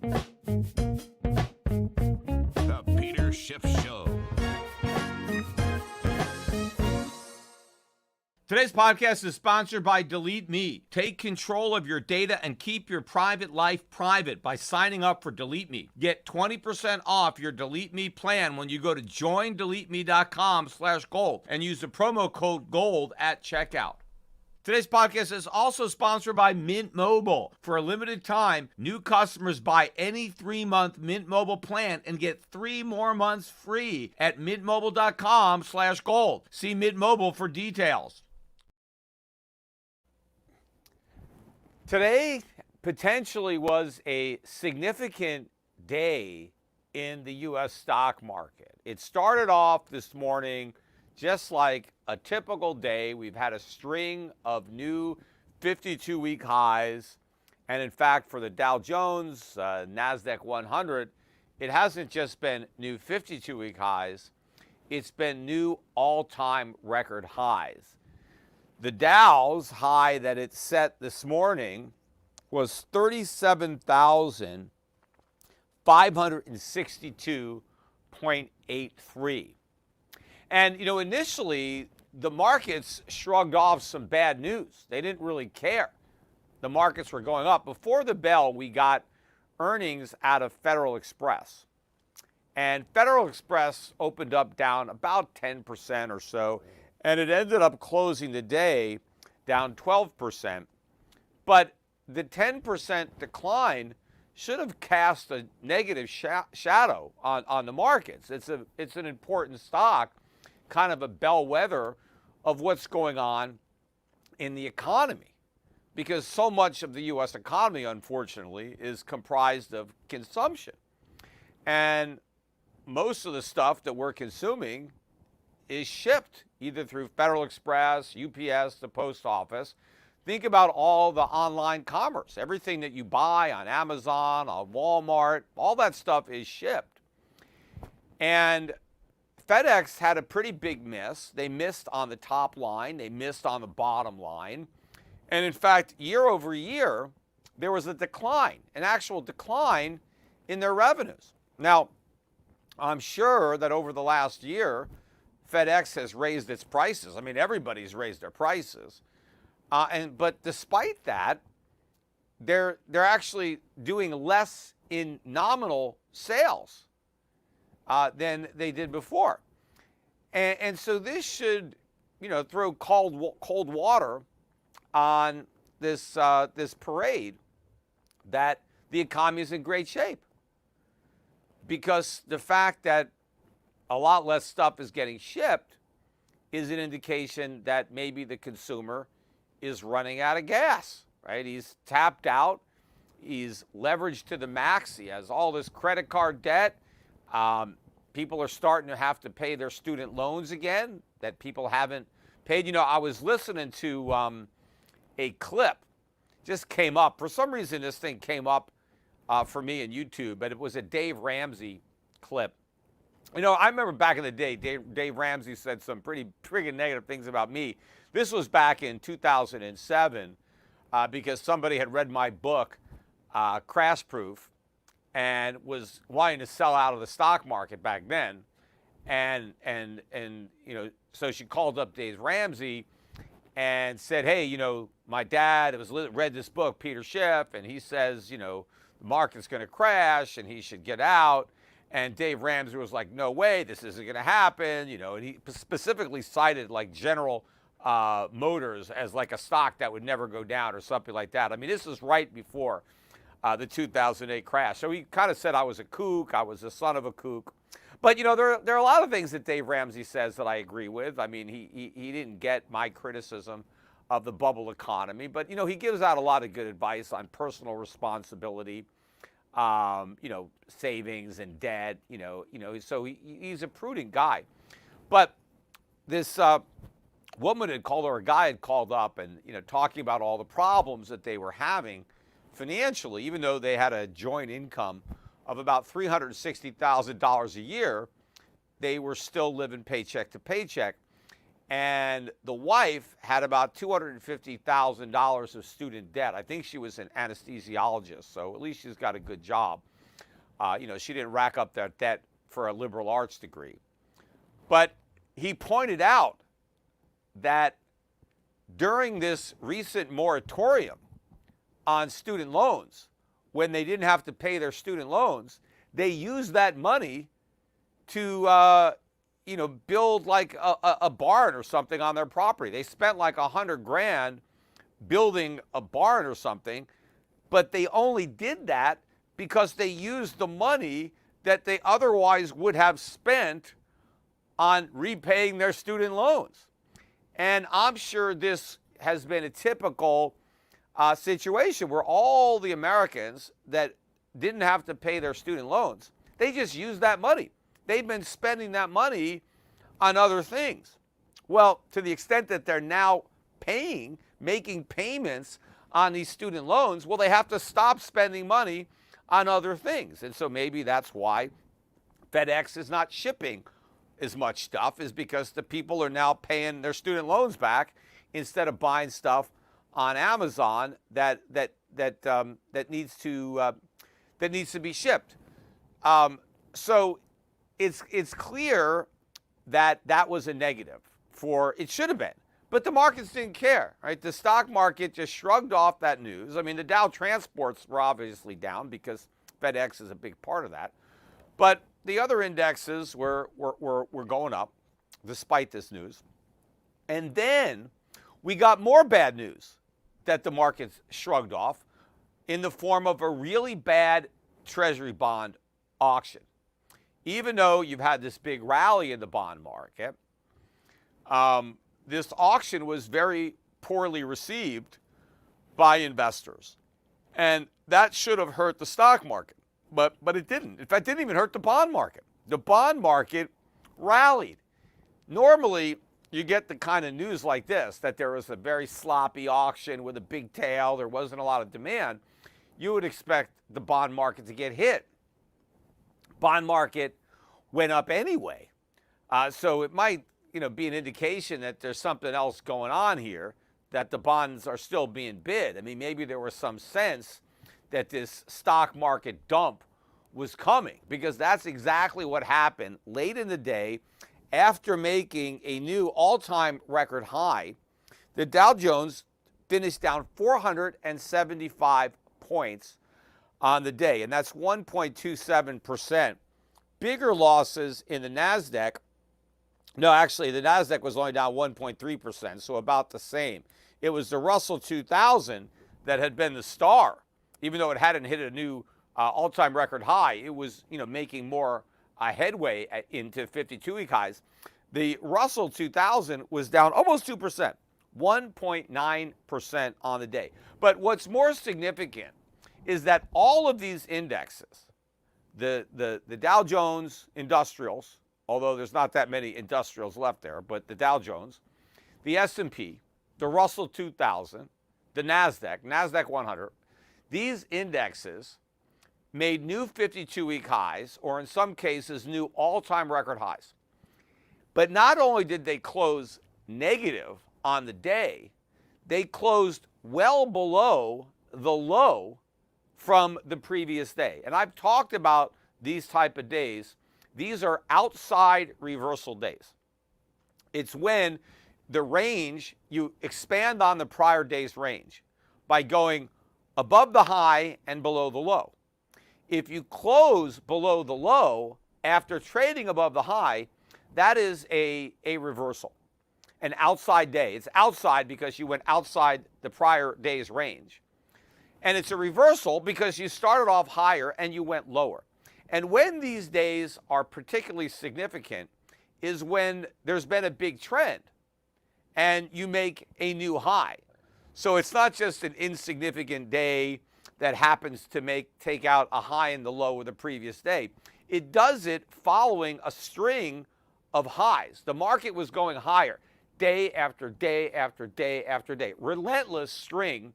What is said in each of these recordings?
The Peter Schiff Show. Today's podcast is sponsored by DeleteMe. Take control of your data and keep your private life private by signing up for DeleteMe. Get 20% off your DeleteMe plan when you go to joindeleteme.com/gold and use the promo code GOLD at checkout. Today's podcast is also sponsored by Mint Mobile. For a limited time, new customers buy any 3-month Mint Mobile plan and get 3 more months free at mintmobile.com/gold. See Mint Mobile for details. Today potentially was a significant day in the U.S. stock market. It started off this morning just like a typical day. We've had a string of new 52-week highs. And in fact, for the Dow Jones, NASDAQ 100, it hasn't just been new 52-week highs. It's been new all-time record highs. The Dow's high that it set this morning was 37,562.83. And, initially, the markets shrugged off some bad news. They didn't really care. The markets were going up. Before the bell, we got earnings out of Federal Express. And Federal Express opened up down about 10% or so. And it ended up closing the day down 12%. But the 10% decline should have cast a negative shadow on the markets. It's an important stock, kind of a bellwether of what's going on in the economy. Because so much of the U.S. economy, unfortunately, is comprised of consumption. And most of the stuff that we're consuming is shipped either through Federal Express, UPS, the post office. Think about all the online commerce. Everything that you buy on Amazon, on Walmart, all that stuff is shipped. And FedEx had a pretty big miss. They missed on the top line. They missed on the bottom line. And in fact, year over year, there was a decline, an actual decline in their revenues. Now, I'm sure that over the last year, FedEx has raised its prices. I mean, everybody's raised their prices. But despite that, they're actually doing less in nominal sales than they did before. And so this should, throw cold water on this parade that the economy is in great shape. Because the fact that a lot less stuff is getting shipped is an indication that maybe the consumer is running out of gas, right? He's tapped out. He's leveraged to the max. He has all this credit card debt. People are starting to have to pay their student loans again that people haven't paid. I was listening to a clip, just came up. For some reason, this thing came up for me on YouTube, but it was a Dave Ramsey clip. I remember back in the day, Dave Ramsey said some pretty friggin' negative things about me. This was back in 2007 because somebody had read my book, Crash Proof, and was wanting to sell out of the stock market back then. And so she called up Dave Ramsey and said, hey, my dad read this book, Peter Schiff, and he says, the market's going to crash and he should get out. And Dave Ramsey was like, no way, this isn't going to happen, and he specifically cited like General Motors as like a stock that would never go down or something like that. I mean, this is right before the 2008 crash. So he kind of said I was a kook, I was the son of a kook. But, there are a lot of things that Dave Ramsey says that I agree with. I mean, he didn't get my criticism of the bubble economy, but, he gives out a lot of good advice on personal responsibility. Savings and debt, so he's a prudent guy. But this woman had called, or a guy had called up and, talking about all the problems that they were having financially, even though they had a joint income of about $360,000 a year, they were still living paycheck to paycheck. and the wife had about $250,000 of student debt. I think she was an anesthesiologist, so at least she's got a good job. She didn't rack up that debt for a liberal arts degree. But he pointed out that during this recent moratorium on student loans, when they didn't have to pay their student loans, they used that money to, build like a barn or something on their property. They spent like $100,000 building a barn or something, but they only did that because they used the money that they otherwise would have spent on repaying their student loans. And I'm sure this has been a typical situation where all the Americans that didn't have to pay their student loans, they just used that money. They've been spending that money on other things. Well, to the extent that they're now making payments on these student loans, well, they have to stop spending money on other things. And so maybe that's why FedEx is not shipping as much stuff, is because the people are now paying their student loans back instead of buying stuff on Amazon that needs to be shipped. So it's clear that was a negative it should have been, but the markets didn't care, right? The stock market just shrugged off that news. I mean, the Dow transports were obviously down because FedEx is a big part of that, but the other indexes were going up despite this news. And then we got more bad news that the markets shrugged off in the form of a really bad treasury bond auction. Even though you've had this big rally in the bond market, this auction was very poorly received by investors. And that should have hurt the stock market, but it didn't. In fact, it didn't even hurt the bond market. The bond market rallied. Normally, you get the kind of news like this, that there was a very sloppy auction with a big tail, there wasn't a lot of demand. You would expect the bond market to get hit. Bond market went up anyway. So it might, be an indication that there's something else going on here, that the bonds are still being bid. I mean, maybe there was some sense that this stock market dump was coming, because that's exactly what happened late in the day. After making a new all-time record high, the Dow Jones finished down 475 points on the day, and that's 1.27%. Bigger losses in the NASDAQ. No, actually, the NASDAQ was only down 1.3%, so about the same. It was the Russell 2000 that had been the star. Even though it hadn't hit a new all-time record high, it was, making more headway into 52-week highs. The Russell 2000 was down almost 2%, 1.9% on the day. But what's more significant is that all of these indexes, the Dow Jones Industrials, although there's not that many industrials left there, but the Dow Jones, the S&P, the Russell 2000, the NASDAQ 100, these indexes made new 52-week highs, or in some cases, new all-time record highs. But not only did they close negative on the day, they closed well below the low from the previous day. And I've talked about these type of days. These are outside reversal days. It's when the range, you expand on the prior day's range by going above the high and below the low. If you close below the low after trading above the high, that is a reversal, an outside day. It's outside because you went outside the prior day's range. And it's a reversal because you started off higher and you went lower. And when these days are particularly significant is when there's been a big trend and you make a new high. So it's not just an insignificant day that happens to take out a high and the low of the previous day. It does it following a string of highs. The market was going higher day after day after day after day. Relentless string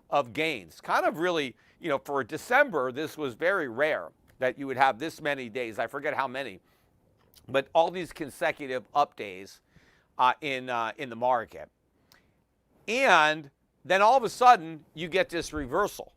of gains. Kind of really, for December, this was very rare that you would have this many days. I forget how many, but all these consecutive up days in the market. And then all of a sudden, you get this reversal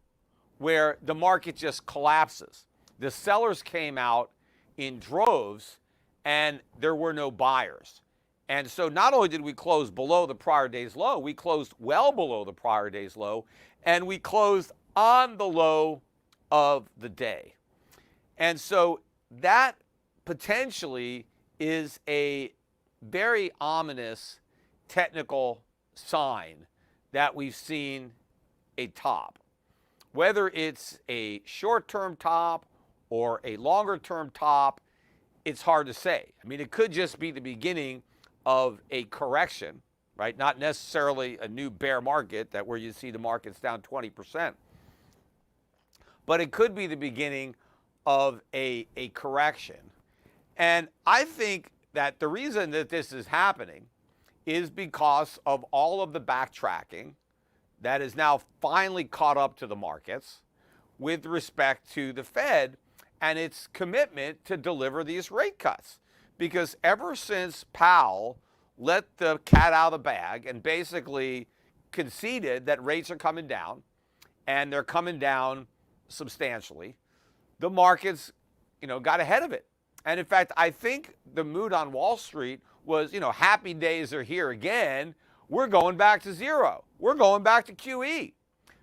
where the market just collapses. The sellers came out in droves, and there were no buyers. And so not only did we close below the prior day's low, we closed well below the prior day's low, and we closed on the low of the day. And so that potentially is a very ominous technical sign that we've seen a top. Whether it's a short-term top or a longer-term top, it's hard to say. I mean, it could just be the beginning of a correction, right? Not necessarily a new bear market that where you see the market's down 20%. But it could be the beginning of a correction. And I think that the reason that this is happening is because of all of the backtracking that is now finally caught up to the markets with respect to the Fed and its commitment to deliver these rate cuts. Because ever since Powell let the cat out of the bag and basically conceded that rates are coming down, and they're coming down substantially, the markets, got ahead of it. And in fact, I think the mood on Wall Street was, happy days are here again. We're going back to zero. We're going back to QE,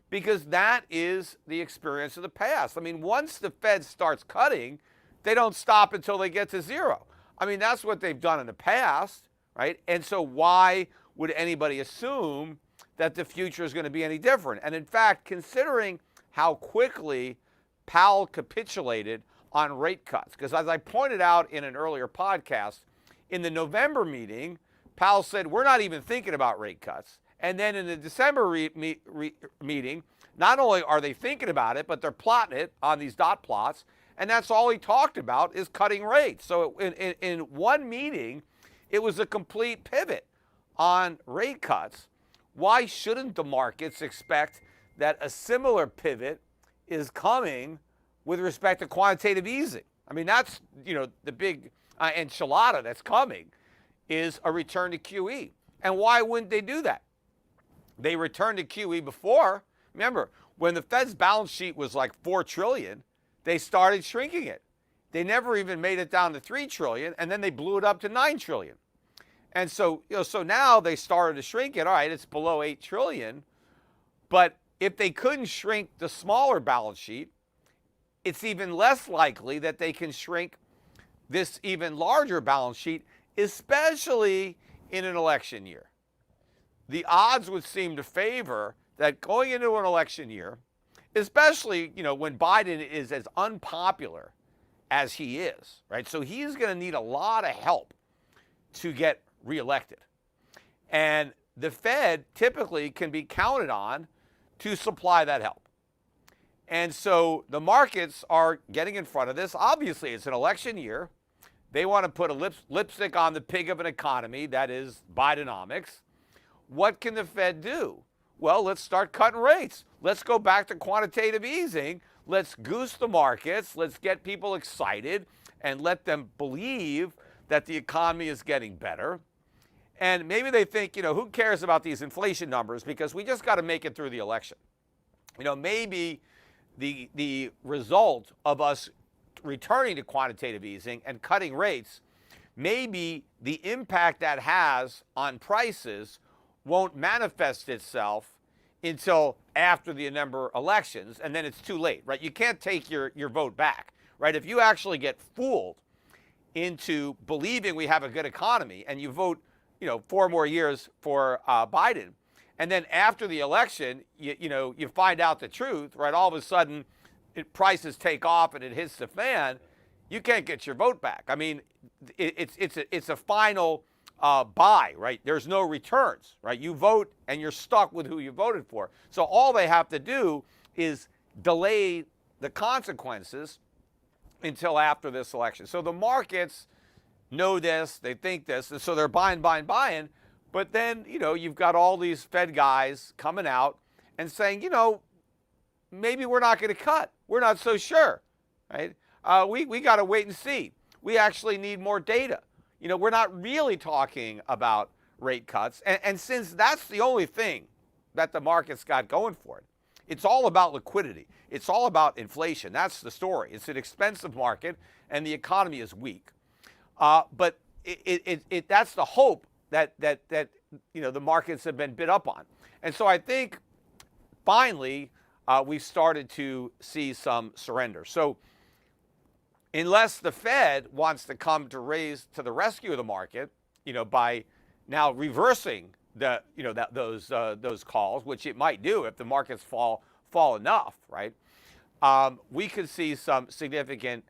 because that is the experience of the past. I mean, once the Fed starts cutting, they don't stop until they get to zero. I mean, that's what they've done in the past, right? And so why would anybody assume that the future is going to be any different? And in fact, considering how quickly Powell capitulated on rate cuts, because as I pointed out in an earlier podcast, in the November meeting, Powell said, we're not even thinking about rate cuts. And then in the December meeting, not only are they thinking about it, but they're plotting it on these dot plots. And that's all he talked about is cutting rates. So in one meeting, it was a complete pivot on rate cuts. Why shouldn't the markets expect that a similar pivot is coming with respect to quantitative easing? I mean, that's, the big enchilada that's coming is a return to QE. And why wouldn't they do that? They returned to QE before. Remember, when the Fed's balance sheet was like $4 trillion, they started shrinking it. They never even made it down to $3 trillion, and then they blew it up to $9 trillion. And so, so now they started to shrink it. All right, it's below $8 trillion. But if they couldn't shrink the smaller balance sheet, it's even less likely that they can shrink this even larger balance sheet, especially in an election year. The odds would seem to favor that going into an election year, especially, when Biden is as unpopular as he is, right? So he's going to need a lot of help to get reelected. And the Fed typically can be counted on to supply that help. And so the markets are getting in front of this. Obviously, it's an election year. They want to put a lipstick on the pig of an economy, that is Bidenomics. What can the Fed do? Well, let's start cutting rates. Let's go back to quantitative easing. Let's goose the markets. Let's get people excited and let them believe that the economy is getting better. And maybe they think, who cares about these inflation numbers, because we just got to make it through the election. Maybe the result of us returning to quantitative easing and cutting rates, maybe the impact that has on prices won't manifest itself until after the November elections, and then it's too late, right? You can't take your vote back, right? If you actually get fooled into believing we have a good economy and you vote, 4 more years for Biden, and then after the election, you find out the truth, right? All of a sudden, prices take off and it hits the fan. You can't get your vote back. I mean, it's a final buy, right? There's no returns, right? You vote and you're stuck with who you voted for. So all they have to do is delay the consequences until after this election. So the markets know this, they think this, and so they're buying. But then, you've got all these Fed guys coming out and saying, maybe we're not going to cut. We're not so sure, right? We got to wait and see. We actually need more data. We're not really talking about rate cuts. And since that's the only thing that the market's got going for it, it's all about liquidity. It's all about inflation. That's the story. It's an expensive market, and the economy is weak. But that's the hope that the markets have been bid up on. And so I think finally we've started to see some surrender. So unless the Fed wants to come to the rescue of the market, by now reversing those calls, which it might do if the markets fall enough, right? We could see some significant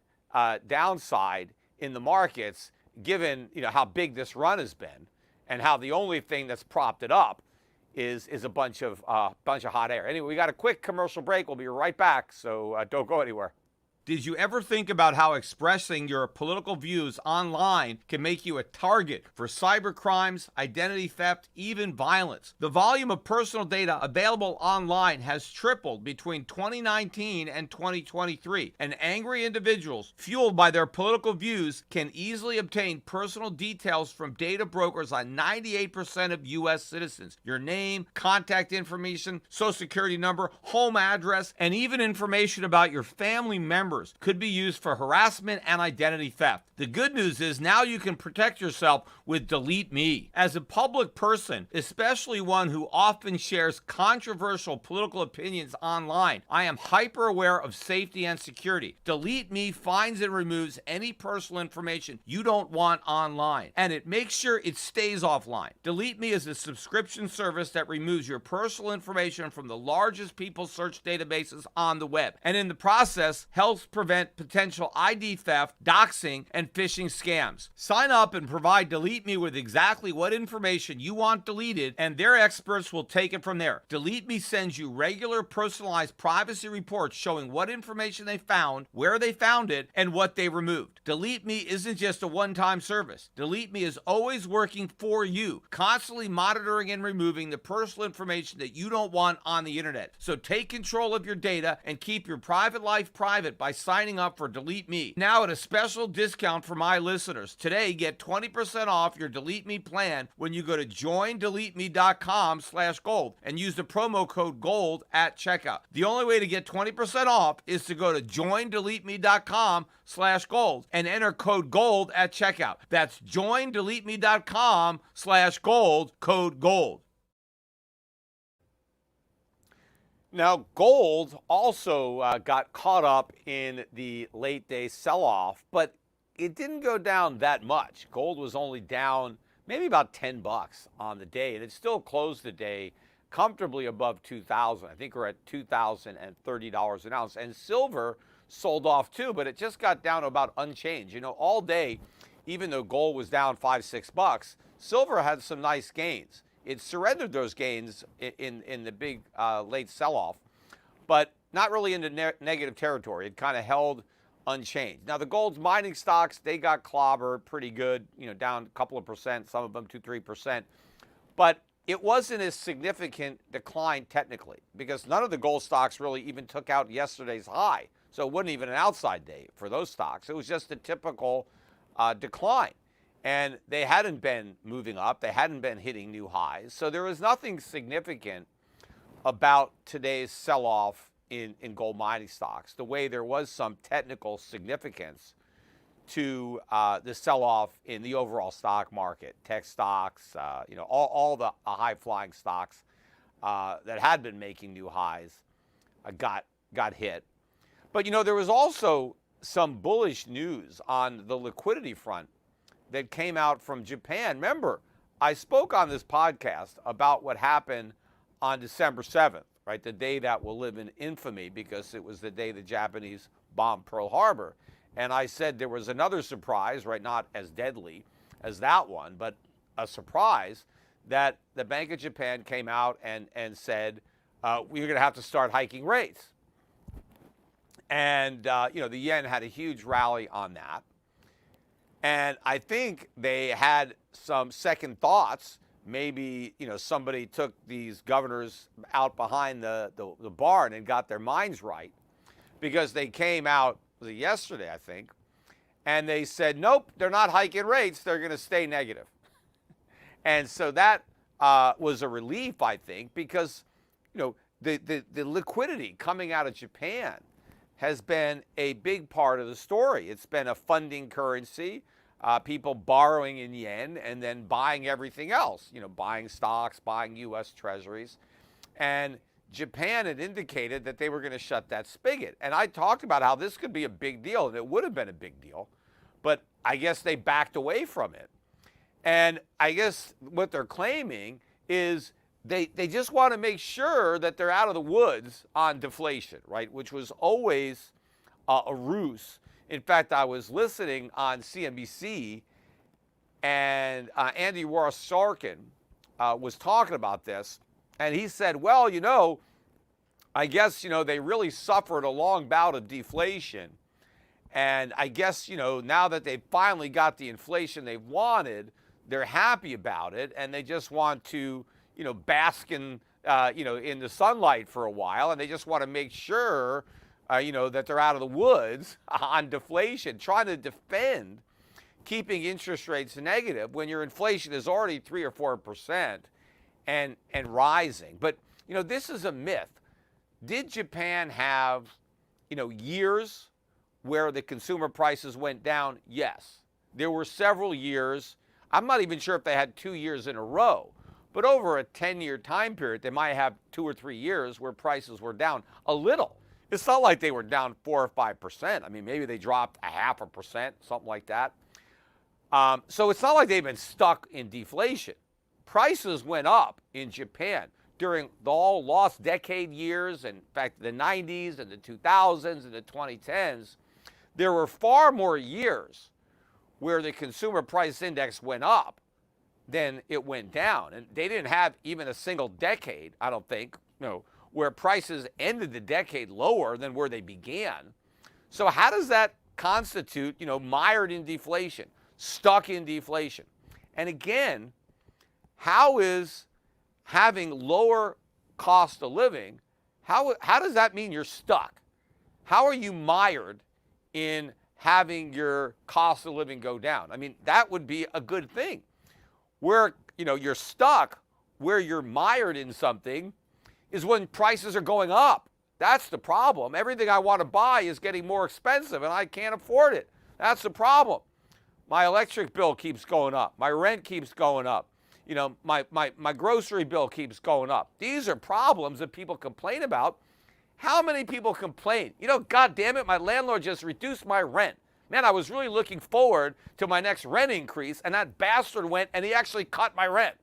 downside in the markets, given how big this run has been, and how the only thing that's propped it up is a bunch of hot air. Anyway, we got a quick commercial break. We'll be right back, so don't go anywhere. Did you ever think about how expressing your political views online can make you a target for cyber crimes, identity theft, even violence? The volume of personal data available online has tripled between 2019 and 2023, and angry individuals, fueled by their political views, can easily obtain personal details from data brokers on 98% of U.S. citizens. Your name, contact information, social security number, home address, and even information about your family members could be used for harassment and identity theft. The good news is now you can protect yourself with DeleteMe. As a public person, especially one who often shares controversial political opinions online, I am hyper aware of safety and security. DeleteMe finds and removes any personal information you don't want online, and it makes sure it stays offline. DeleteMe is a subscription service that removes your personal information from the largest people search databases on the web, and in the process helps prevent potential ID theft, doxing, and phishing scams. Sign up and provide DeleteMe with exactly what information you want deleted, and their experts will take it from there. DeleteMe sends you regular personalized privacy reports showing what information they found, where they found it, and what they removed. DeleteMe isn't just a one-time service. DeleteMe is always working for you, constantly monitoring and removing the personal information that you don't want on the internet. So take control of your data and keep your private life private by signing up for DeleteMe. Now at a special discount for my listeners. Today, get 20% off your DeleteMe plan when you go to joindeleteme.com/gold and use the promo code GOLD at checkout. The only way to get 20% off is to go to joindeleteme.com/gold and enter code GOLD at checkout. That's joindeleteme.com/gold, code GOLD. Now, gold also got caught up in the late day sell-off, but it didn't go down that much. Gold was only down maybe about $10 on the day, and it still closed the day comfortably above 2,000. I think we're at $2,030 an ounce. And silver sold off too, but it just got down to about unchanged. All day, even though gold was down $5-6, silver had some nice gains. It surrendered those gains in the big late sell-off, but not really into negative territory. It kind of held unchanged. Now, the gold's mining stocks, they got clobbered pretty good, down a couple of percent, some of them 2-3%. But it wasn't a significant decline technically, because none of the gold stocks really even took out yesterday's high. So it wasn't even an outside day for those stocks. It was just a typical decline. And they hadn't been moving up. They hadn't been hitting new highs. So there was nothing significant about today's sell-off in gold mining stocks, the way there was some technical significance to the sell-off in the overall stock market. Tech stocks, all the high-flying stocks that had been making new highs got hit. But, there was also some bullish news on the liquidity front that came out from Japan. Remember, I spoke on this podcast about what happened on December 7th, right? The day that will live in infamy, because it was the day the Japanese bombed Pearl Harbor. And I said there was another surprise, right? Not as deadly as that one, but a surprise that the Bank of Japan came out and said, we're going to have to start hiking rates. And, the yen had a huge rally on that. And I think they had some second thoughts. Maybe, somebody took these governors out behind the barn and got their minds right, because they came out, was it yesterday, I think, and they said, nope, they're not hiking rates. They're going to stay negative. And so that was a relief, I think, because the liquidity coming out of Japan has been a big part of the story. It's been a funding currency, people borrowing in yen and then buying everything else, buying stocks, buying U.S. treasuries. And Japan had indicated that they were going to shut that spigot. And I talked about how this could be a big deal, and it would have been a big deal, but I guess they backed away from it. And I guess what they're claiming is they just want to make sure that they're out of the woods on deflation, right? Which was always a ruse. In fact, I was listening on CNBC, and Andy Ross-Sorkin was talking about this, and he said, well, I guess, they really suffered a long bout of deflation. And I guess, now that they've finally got the inflation they've wanted, they're happy about it, and they just want to, bask in, in the sunlight for a while, and they just want to make sure, that they're out of the woods on deflation, trying to defend keeping interest rates negative when your inflation is already 3 or 4% and rising. But, this is a myth. Did Japan have, years where the consumer prices went down? Yes. There were several years. I'm not even sure if they had 2 years in a row, but over a 10-year time period, they might have 2 or 3 years where prices were down a little. It's not like they were down 4 or 5%. I mean, maybe they dropped 0.5%, something like that. So it's not like they've been stuck in deflation. Prices went up in Japan during the all lost decade years, and in fact, the 90s and the 2000s and the 2010s. There were far more years where the consumer price index went up than it went down. And they didn't have even a single decade, I don't think, where prices ended the decade lower than where they began. So how does that constitute, mired in deflation, stuck in deflation? And again, how is having lower cost of living, how does that mean you're stuck? How are you mired in having your cost of living go down? I mean, that would be a good thing. Where, you're stuck, where you're mired in something is when prices are going up. That's the problem. Everything I want to buy is getting more expensive and I can't afford it. That's the problem. My electric bill keeps going up. My rent keeps going up. My grocery bill keeps going up. These are problems that people complain about. How many people complain? God damn it, my landlord just reduced my rent. Man, I was really looking forward to my next rent increase, and that bastard went and he actually cut my rent.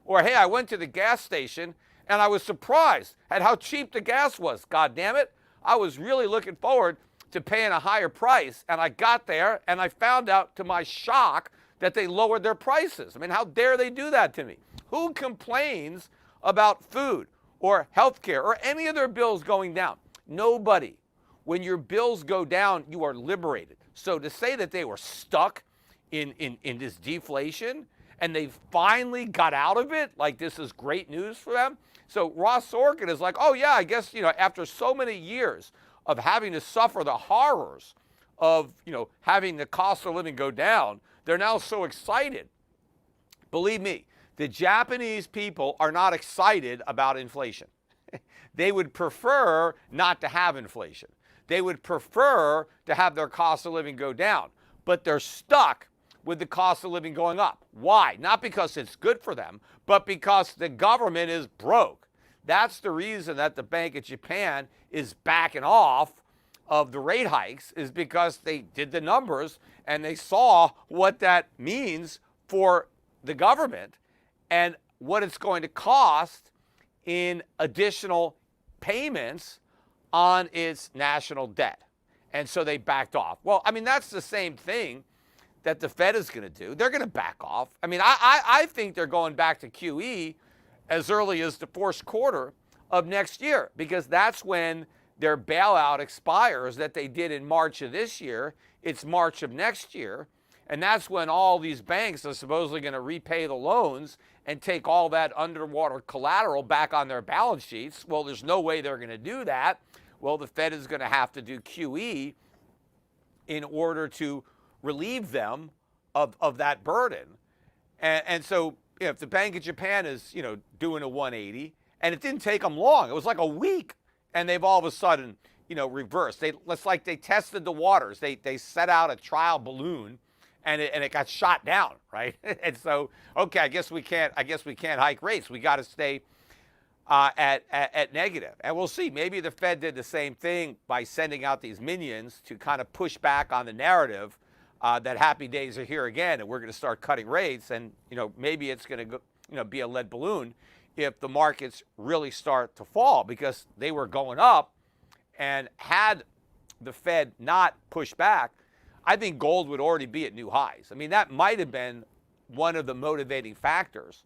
Or, hey, I went to the gas station and I was surprised at how cheap the gas was. God damn it. I was really looking forward to paying a higher price, and I got there and I found out to my shock that they lowered their prices. I mean, how dare they do that to me? Who complains about food or healthcare or any of their bills going down? Nobody. When your bills go down, you are liberated. So to say that they were stuck in this deflation and they finally got out of it, like this is great news for them. So Ross-Sorkin is like, oh yeah, I guess, after so many years of having to suffer the horrors of, having the cost of living go down, they're now so excited. Believe me, the Japanese people are not excited about inflation. They would prefer not to have inflation. They would prefer to have their cost of living go down, but they're stuck with the cost of living going up. Why? Not because it's good for them, but because the government is broke. That's the reason that the Bank of Japan is backing off of the rate hikes, is because they did the numbers and they saw what that means for the government and what it's going to cost in additional payments on its national debt. And so they backed off. Well, I mean, that's the same thing that the Fed is going to do. They're going to back off. I mean, I think they're going back to QE as early as the first quarter of next year, because that's when their bailout expires that they did in March of this year. It's March of next year. And that's when all these banks are supposedly going to repay the loans and take all that underwater collateral back on their balance sheets. Well, there's no way they're going to do that. Well, the Fed is going to have to do QE in order to relieve them of that burden. And so if the Bank of Japan is, doing a 180, and it didn't take them long. It was like a week, and they've all of a sudden, reversed. It's like they tested the waters. They set out a trial balloon, and it got shot down, right? And so, okay, I guess we can't hike rates. We got to stay at negative. And we'll see. Maybe the Fed did the same thing by sending out these minions to kind of push back on the narrative that happy days are here again, and we're going to start cutting rates. And maybe it's going to be a lead balloon if the markets really start to fall, because they were going up, and had the Fed not pushed back, I think gold would already be at new highs. I mean, that might have been one of the motivating factors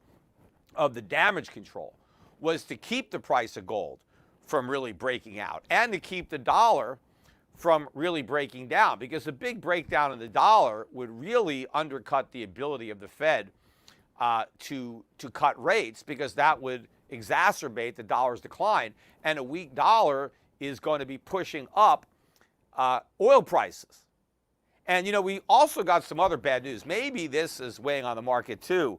of the damage control, was to keep the price of gold from really breaking out and to keep the dollar from really breaking down, because a big breakdown in the dollar would really undercut the ability of the Fed to cut rates, because that would exacerbate the dollar's decline, and a weak dollar is going to be pushing up oil prices. And, we also got some other bad news. Maybe this is weighing on the market too,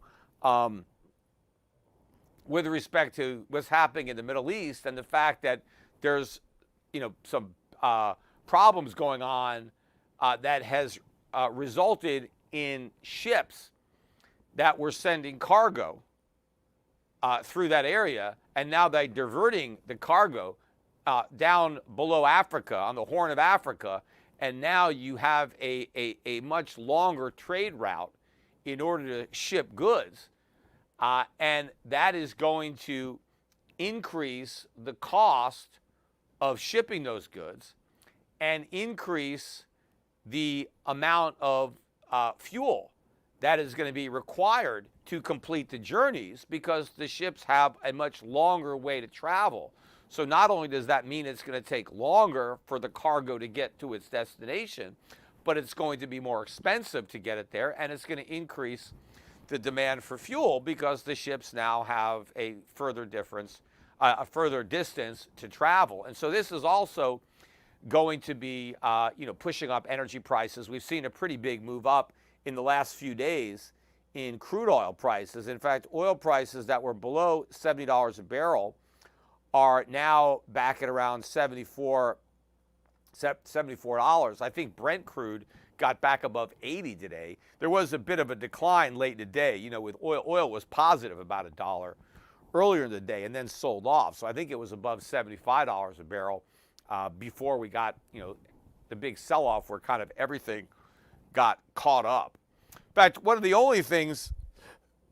with respect to what's happening in the Middle East and the fact that there's, some problems going on that has resulted in ships that were sending cargo through that area, and now they're diverting the cargo down below Africa, on the Horn of Africa, and now you have a much longer trade route in order to ship goods, and that is going to increase the cost of shipping those goods and increase the amount of fuel that is going to be required to complete the journeys, because the ships have a much longer way to travel. So not only does that mean it's going to take longer for the cargo to get to its destination, but it's going to be more expensive to get it there, and it's going to increase the demand for fuel, because the ships now have a further distance to travel. And so this is also going to be, pushing up energy prices. We've seen a pretty big move up in the last few days in crude oil prices. In fact, oil prices that were below $70 a barrel are now back at around $74. I think Brent crude got back above 80 today. There was a bit of a decline late in the day, with oil. Oil was positive about $1 earlier in the day and then sold off. So I think it was above $75 a barrel before we got, the big sell-off where kind of everything got caught up. In fact, one of the only things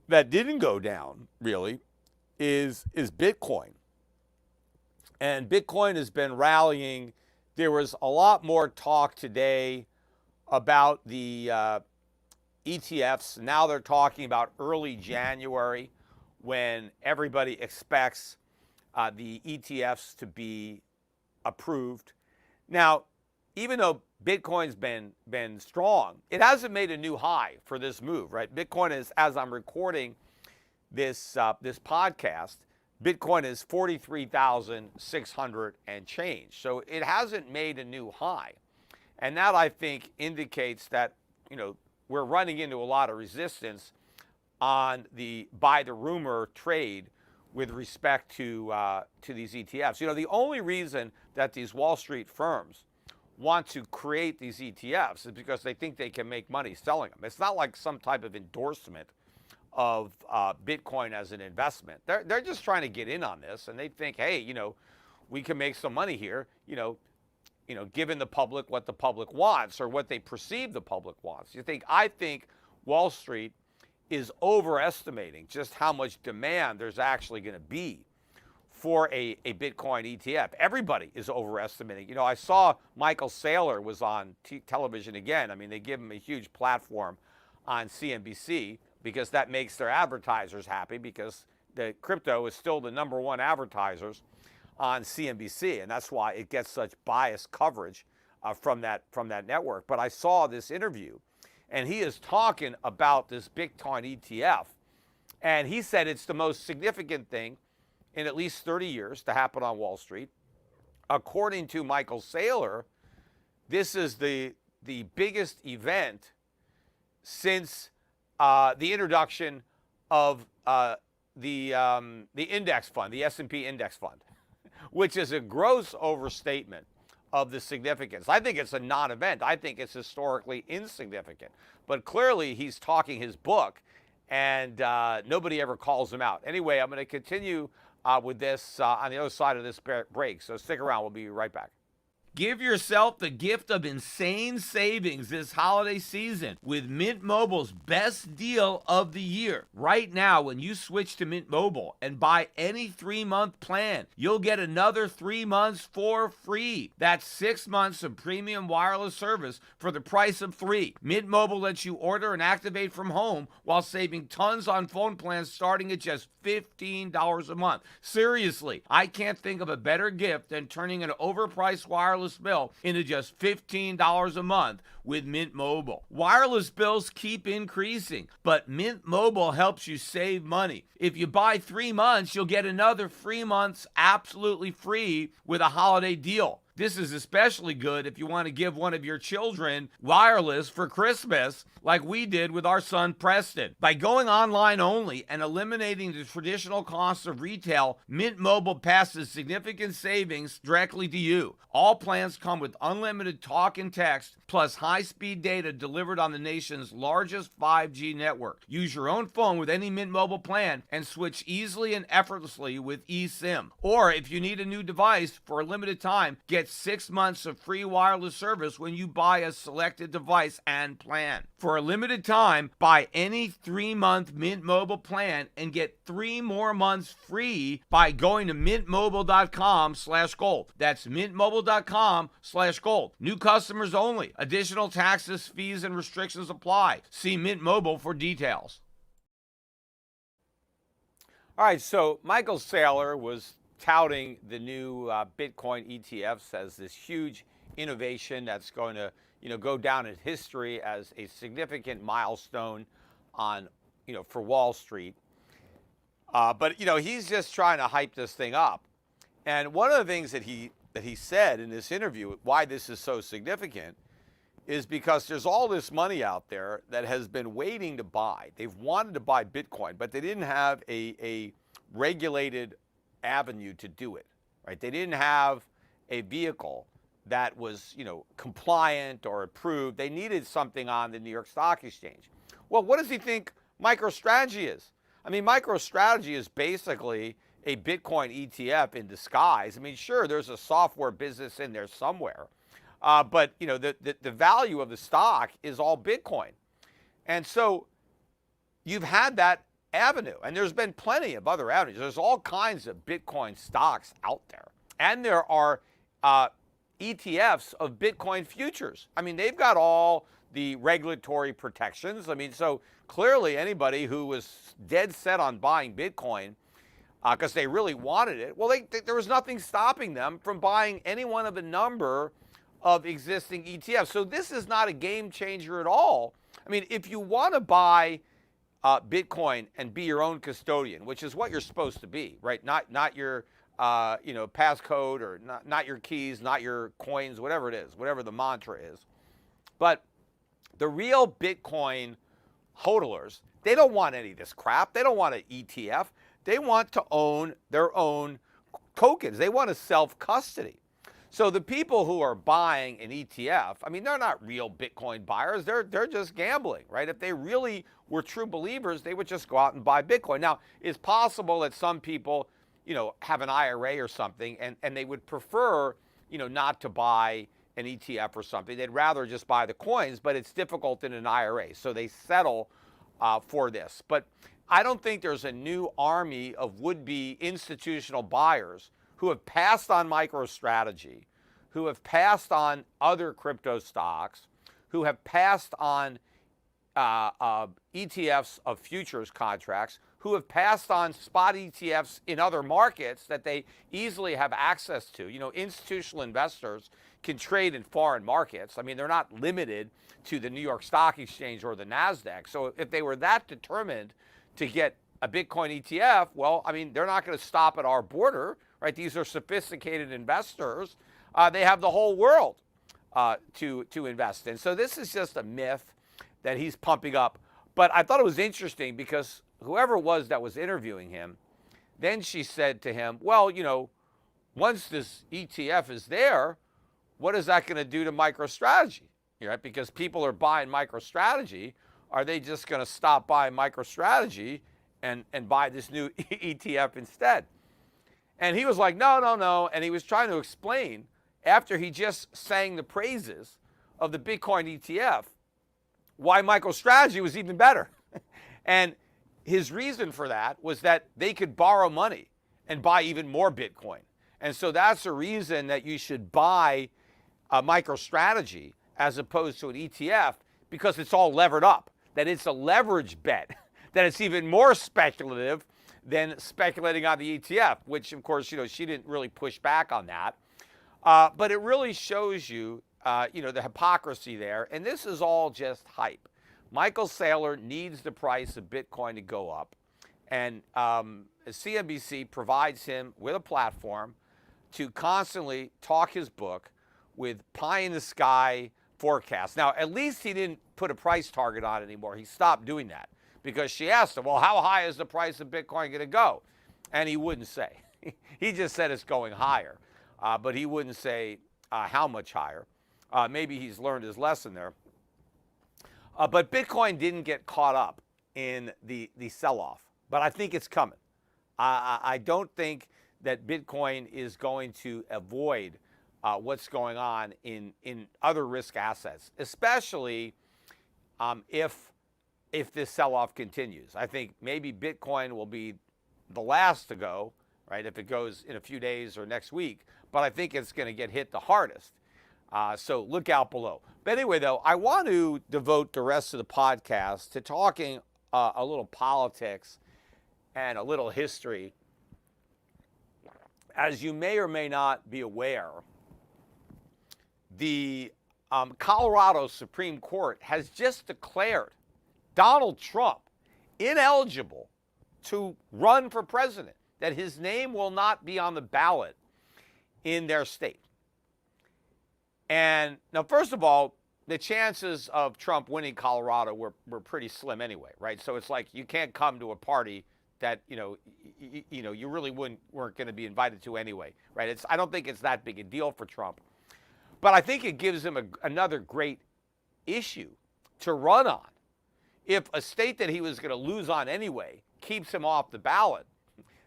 that didn't go down, really, is Bitcoin. And Bitcoin has been rallying. There was a lot more talk today about the ETFs. Now they're talking about early January, when everybody expects the ETFs to be approved. Now, even though Bitcoin's been strong, it hasn't made a new high for this move, right? Bitcoin is, as I'm recording this podcast, Bitcoin is 43,600 and change. So it hasn't made a new high. And that, I think, indicates that, we're running into a lot of resistance on the buy the rumor trade with respect to these ETFs. The only reason that these Wall Street firms want to create these ETFs is because they think they can make money selling them. It's not like some type of endorsement of Bitcoin as an investment. They're just trying to get in on this, and they think, hey, we can make some money here, giving the public what the public wants, or what they perceive the public wants. I think Wall Street is overestimating just how much demand there's actually going to be for a Bitcoin ETF. Everybody is overestimating. I saw Michael Saylor was on television again. I mean, they give him a huge platform on CNBC, because that makes their advertisers happy, because the crypto is still the number one advertisers on CNBC, and that's why it gets such biased coverage from that network. But I saw this interview, and he is talking about this Bitcoin ETF, and he said it's the most significant thing in at least 30 years to happen on Wall Street. According to Michael Saylor, this is the biggest event since the introduction of the index fund, the S&P index fund, which is a gross overstatement of the significance. I think it's a non-event. I think it's historically insignificant. But clearly, he's talking his book, and nobody ever calls him out. Anyway, I'm going to continue with this on the other side of this break. So stick around. We'll be right back. Give yourself the gift of insane savings this holiday season with Mint Mobile's best deal of the year. Right now, when you switch to Mint Mobile and buy any 3-month plan, you'll get another 3 months for free. That's 6 months of premium wireless service for the price of 3. Mint Mobile lets you order and activate from home while saving tons on phone plans starting at just $15 a month. Seriously, I can't think of a better gift than turning an overpriced wireless bill into just $15 a month with Mint Mobile. Wireless bills keep increasing, but Mint Mobile helps you save money. If you buy 3 months, you'll get another 3 months absolutely free with a holiday deal. This is especially good if you want to give one of your children wireless for Christmas, like we did with our son Preston. By going online only and eliminating the traditional costs of retail, Mint Mobile passes significant savings directly to you. All plans come with unlimited talk and text, plus high-speed data delivered on the nation's largest 5G network. Use your own phone with any Mint Mobile plan and switch easily and effortlessly with eSIM. Or if you need a new device for a limited time, get 6 months of free wireless service when you buy a selected device and plan. For a limited time, buy any 3-month Mint Mobile plan and get 3 more months free by going to mintmobile.com/gold. That's mintmobile.com/gold. New customers only. Additional taxes, fees, and restrictions apply. See Mint Mobile for details. All right, so Michael Saylor was touting the new Bitcoin ETFs as this huge innovation that's going to, go down in history as a significant milestone on, for Wall Street. But he's just trying to hype this thing up. And one of the things that he said in this interview, why this is so significant, is because there's all this money out there that has been waiting to buy. They've wanted to buy Bitcoin, but they didn't have a regulated avenue to do it, right? They didn't have a vehicle that was, compliant or approved. They needed something on the New York Stock Exchange. Well, what does he think MicroStrategy is? I mean, MicroStrategy is basically a Bitcoin ETF in disguise. I mean, sure, there's a software business in there somewhere, but the value of the stock is all Bitcoin. And so you've had that avenue, and there's been plenty of other avenues. There's all kinds of Bitcoin stocks out there, and there are ETFs of Bitcoin futures. I mean, they've got all the regulatory protections. I mean, so clearly anybody who was dead set on buying Bitcoin because they really wanted it, well, there was nothing stopping them from buying any one of a number of existing ETFs. So this is not a game changer at all. I mean, if you want to buy Bitcoin and be your own custodian, which is what you're supposed to be, right? Not your passcode, or not your keys, not your coins, whatever it is, whatever the mantra is. But the real Bitcoin hodlers, they don't want any of this crap. They don't want an ETF. They want to own their own tokens. They want to self-custody. So the people who are buying an ETF, I mean, they're not real Bitcoin buyers. They're just gambling, right? If they really were true believers, they would just go out and buy Bitcoin. Now, it's possible that some people, have an IRA or something, and they would prefer, not to buy an ETF or something. They'd rather just buy the coins, but it's difficult in an IRA. So they settle for this. But I don't think there's a new army of would-be institutional buyers who have passed on MicroStrategy, who have passed on other crypto stocks, who have passed on ETFs of futures contracts, who have passed on spot ETFs in other markets that they easily have access to. Institutional investors can trade in foreign markets. I mean, they're not limited to the New York Stock Exchange or the NASDAQ. So if they were that determined to get a Bitcoin ETF, well, I mean, they're not going to stop at our border, right? These are sophisticated investors. They have the whole world to invest in. So this is just a myth that he's pumping up. But I thought it was interesting because whoever it was that was interviewing him, then she said to him, well, once this ETF is there, what is that going to do to MicroStrategy? Right? Because people are buying MicroStrategy. Are they just going to stop buying MicroStrategy and buy this new ETF instead? And he was like, no, no, no. And he was trying to explain, after he just sang the praises of the Bitcoin ETF, why MicroStrategy was even better. And his reason for that was that they could borrow money and buy even more Bitcoin. And so that's the reason that you should buy a MicroStrategy as opposed to an ETF, because it's all levered up, that it's a leverage bet, that it's even more speculative than speculating on the ETF, which, of course, she didn't really push back on that. But it really shows you, the hypocrisy there. And this is all just hype. Michael Saylor needs the price of Bitcoin to go up. And CNBC provides him with a platform to constantly talk his book with pie-in-the-sky forecasts. Now, at least he didn't put a price target on it anymore. He stopped doing that, because she asked him, well, how high is the price of Bitcoin going to go? And he wouldn't say. He just said it's going higher, but he wouldn't say how much higher. Maybe he's learned his lesson there. But Bitcoin didn't get caught up in the sell-off, but I think it's coming. I don't think that Bitcoin is going to avoid what's going on in other risk assets, especially if this sell-off continues. I think maybe Bitcoin will be the last to go, right, if it goes in a few days or next week, but I think it's going to get hit the hardest. So look out below. But anyway, though, I want to devote the rest of the podcast to talking a little politics and a little history. As you may or may not be aware, the Colorado Supreme Court has just declared Donald Trump ineligible to run for president, that his name will not be on the ballot in their state. And now, first of all, the chances of Trump winning Colorado were pretty slim anyway, right? So it's like you can't come to a party that you really weren't going to be invited to anyway, right? I don't think it's that big a deal for Trump, but I think it gives him another great issue to run on. If a state that he was going to lose on anyway keeps him off the ballot,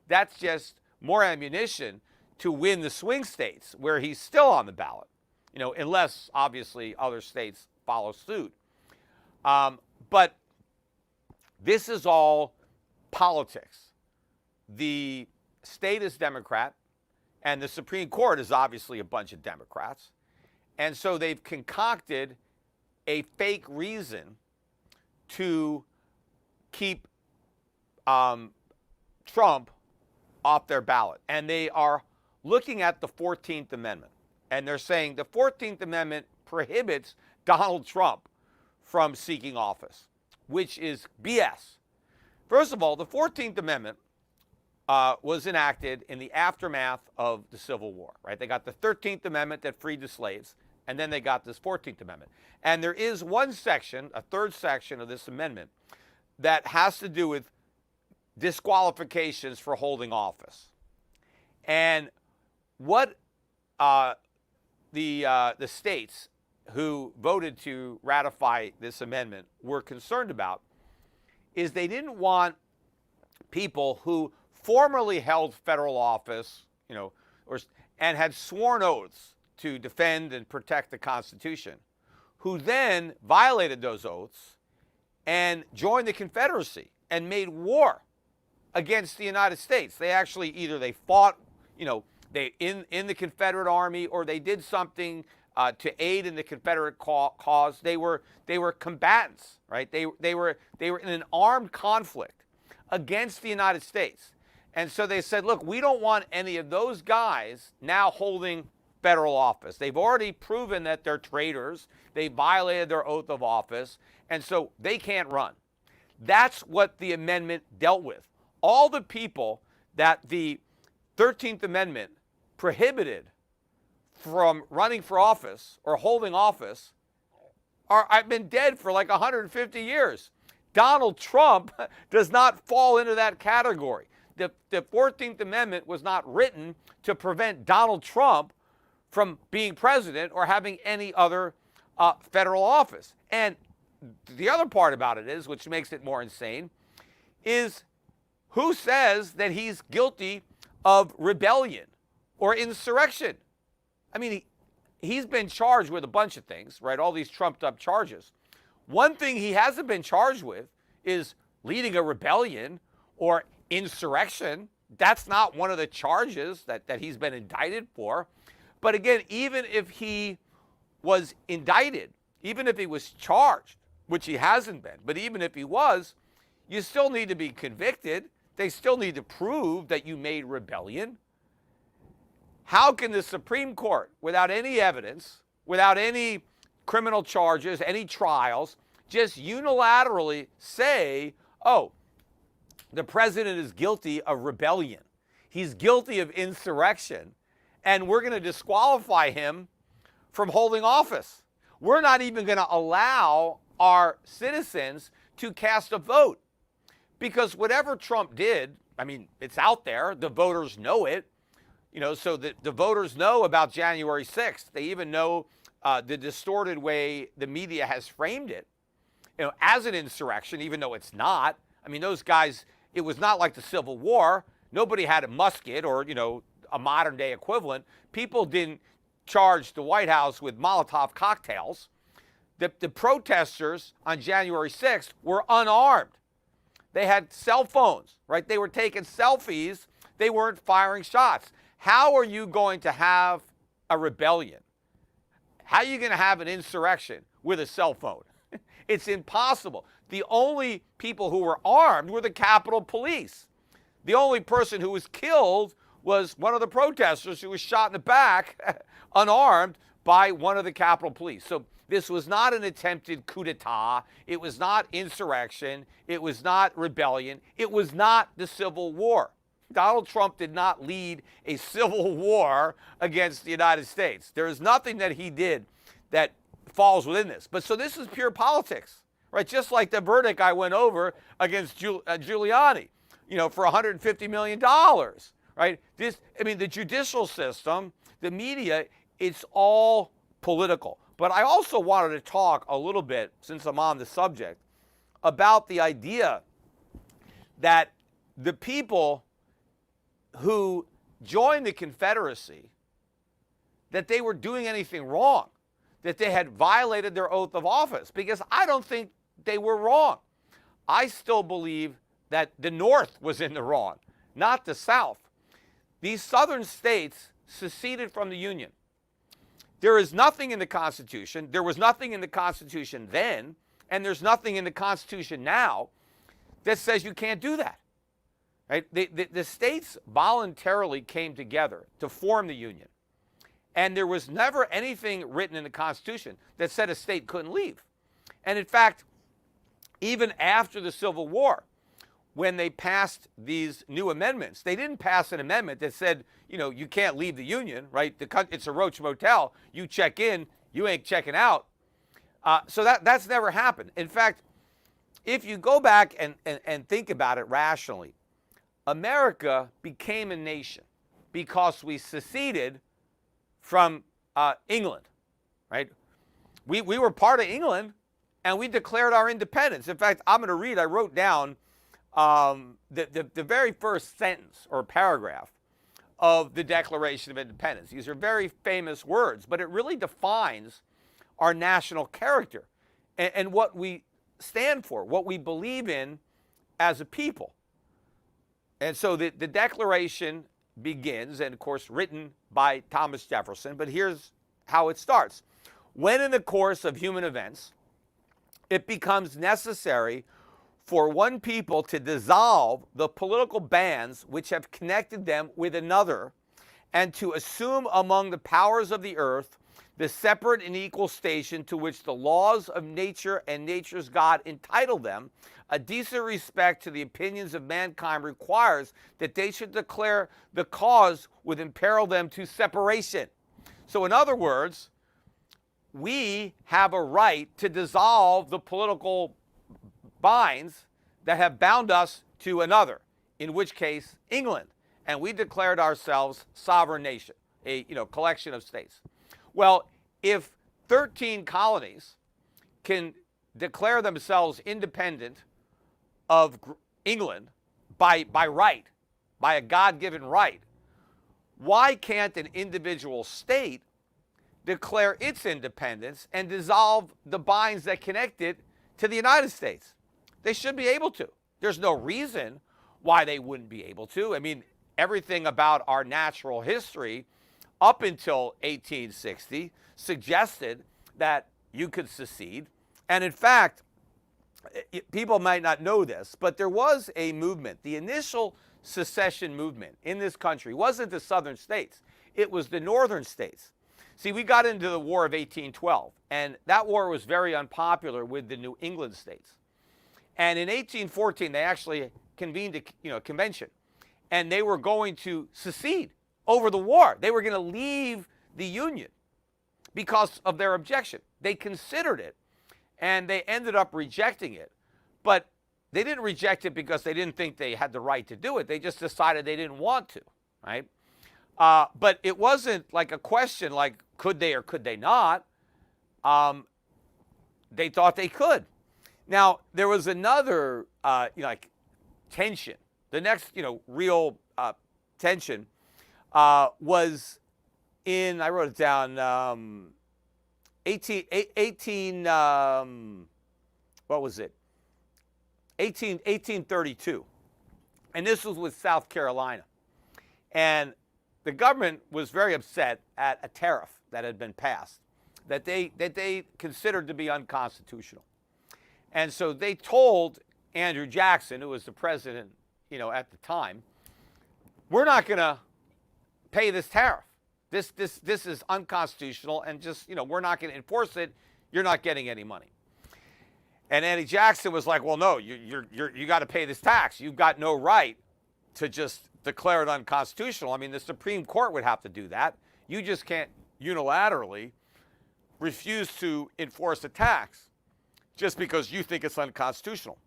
that's just more ammunition to win the swing states where he's still on the ballot. Unless, obviously, other states follow suit. But this is all politics. The state is Democrat, and the Supreme Court is obviously a bunch of Democrats. And so they've concocted a fake reason to keep Trump off their ballot. And they are looking at the 14th Amendment. And they're saying the 14th Amendment prohibits Donald Trump from seeking office, which is BS. First of all, the 14th Amendment was enacted in the aftermath of the Civil War, right? They got the 13th Amendment that freed the slaves, and then they got this 14th Amendment. And there is one section, a third section of this amendment, that has to do with disqualifications for holding office. And what the states who voted to ratify this amendment were concerned about is they didn't want people who formerly held federal office, and had sworn oaths to defend and protect the Constitution, who then violated those oaths and joined the Confederacy and made war against the United States. They actually they fought, they in the Confederate Army, or they did something to aid in the Confederate cause. They were combatants, right? They were in an armed conflict against the United States. And so they said, look, we don't want any of those guys now holding federal office. They've already proven that they're traitors. They violated their oath of office, and so they can't run. That's what the amendment dealt with. All the people that the 13th Amendment prohibited from running for office or holding office have been dead for like 150 years. Donald Trump does not fall into that category. The 14th Amendment was not written to prevent Donald Trump from being president or having any other federal office. And the other part about it is, which makes it more insane, is who says that he's guilty of rebellion or insurrection? I mean, he's been charged with a bunch of things, right? All these trumped up charges. One thing he hasn't been charged with is leading a rebellion or insurrection. That's not one of the charges that he's been indicted for. But again, even if he was indicted, even if he was charged, which he hasn't been, but even if he was, you still need to be convicted. They still need to prove that you made rebellion. How can the Supreme Court, without any evidence, without any criminal charges, any trials, just unilaterally say, oh, the president is guilty of rebellion, he's guilty of insurrection, and we're going to disqualify him from holding office? We're not even going to allow our citizens to cast a vote, because whatever Trump did, I mean, it's out there. The voters know it. You know, so the voters know about January 6th. They even know the distorted way the media has framed it, you know, as an insurrection, even though it's not. I mean, those guys, it was not like the Civil War. Nobody had a musket or, you know, a modern day equivalent. People didn't charge the White House with Molotov cocktails. The protesters on January 6th were unarmed. They had cell phones, right? They were taking selfies. They weren't firing shots. How are you going to have a rebellion? How are you going to have an insurrection with a cell phone? It's impossible. The only people who were armed were the Capitol Police. The only person who was killed was one of the protesters who was shot in the back, unarmed, by one of the Capitol Police. So this was not an attempted coup d'etat. It was not insurrection. It was not rebellion. It was not the Civil War. Donald Trump did not lead a civil war against the United States. There is nothing that he did that falls within this. But so this is pure politics, right? Just like the verdict I went over against Giuliani, you know, for $150 million, right? This, I mean, the judicial system, the media, it's all political. But I also wanted to talk a little bit, since I'm on the subject, about the idea that the people who joined the Confederacy, that they were doing anything wrong, that they had violated their oath of office, because I don't think they were wrong. I still believe that the North was in the wrong, not the South. These southern states seceded from the Union. There is nothing in the Constitution, there was nothing in the Constitution then, and there's nothing in the Constitution now that says you can't do that. Right? The states voluntarily came together to form the Union. And there was never anything written in the Constitution that said a state couldn't leave. And in fact, even after the Civil War, when they passed these new amendments, they didn't pass an amendment that said, you know, you can't leave the Union, right? It's a Roach Motel. You check in, you ain't checking out. So that's never happened. In fact, if you go back and think about it rationally, America became a nation because we seceded from England, right? We were part of England, and we declared our independence. In fact, I'm going to read, I wrote down the very first sentence or paragraph of the Declaration of Independence. These are very famous words, but it really defines our national character and what we stand for, what we believe in as a people. And so the Declaration begins, and of course written by Thomas Jefferson, but here's how it starts. When in the course of human events, it becomes necessary for one people to dissolve the political bands which have connected them with another, and to assume among the powers of the earth the separate and equal station to which the laws of nature and nature's God entitle them, a decent respect to the opinions of mankind requires that they should declare the cause would imperil them to separation. So in other words, we have a right to dissolve the political binds that have bound us to another, in which case England, and we declared ourselves sovereign nation, a collection of states. Well, if 13 colonies can declare themselves independent of England by right, by a God-given right, why can't an individual state declare its independence and dissolve the binds that connect it to the United States? They should be able to. There's no reason why they wouldn't be able to. I mean, everything about our natural history up until 1860 suggested that you could secede. And in fact, people might not know this, but there was a movement. The initial secession movement in this country wasn't the southern states. It was the northern states. See, we got into the War of 1812, and that war was very unpopular with the New England states. And in 1814, they actually convened a convention, and they were going to secede over the war. They were going to leave the Union because of their objection. They considered it, and they ended up rejecting it. But they didn't reject it because they didn't think they had the right to do it. They just decided they didn't want to, right? But it wasn't like a question like, could they or could they not? They thought they could. Now, there was another, like tension. The next, real tension was in, I wrote it down, 1832. And this was with South Carolina. And the government was very upset at a tariff that had been passed that they considered to be unconstitutional. And so they told Andrew Jackson, who was the president, at the time, we're not going to pay this tariff. This is unconstitutional, and just, we're not going to enforce it. You're not getting any money. And Andrew Jackson was like, well, no, you got to pay this tax. You've got no right to just declare it unconstitutional. I mean, the Supreme Court would have to do that. You just can't unilaterally refuse to enforce a tax just because you think it's unconstitutional.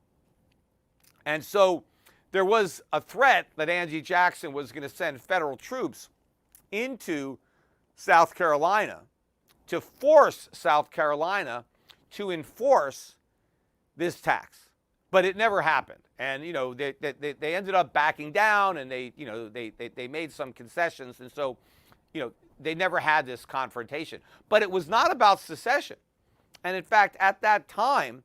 And so there was a threat that Andrew Jackson was going to send federal troops into South Carolina to force South Carolina to enforce this tax. But it never happened. And, they ended up backing down, and they made some concessions. And so, they never had this confrontation. But it was not about secession. And in fact, at that time,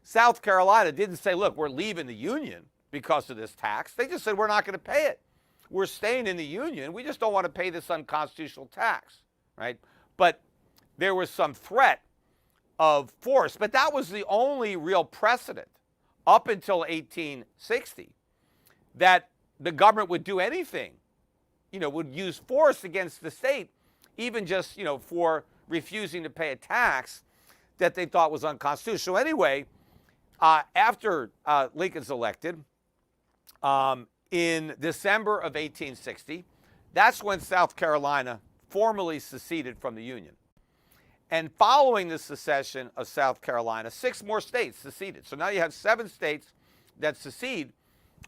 South Carolina didn't say, look, we're leaving the Union because of this tax. They just said, we're not going to pay it. We're staying in the Union. We just don't want to pay this unconstitutional tax, right? But there was some threat of force. But that was the only real precedent up until 1860 that the government would do anything, would use force against the state, even just, for refusing to pay a tax that they thought was unconstitutional. Anyway, after Lincoln's elected in December of 1860, that's when South Carolina formally seceded from the Union. And following the secession of South Carolina, 6 more states seceded. So now you have 7 states that secede,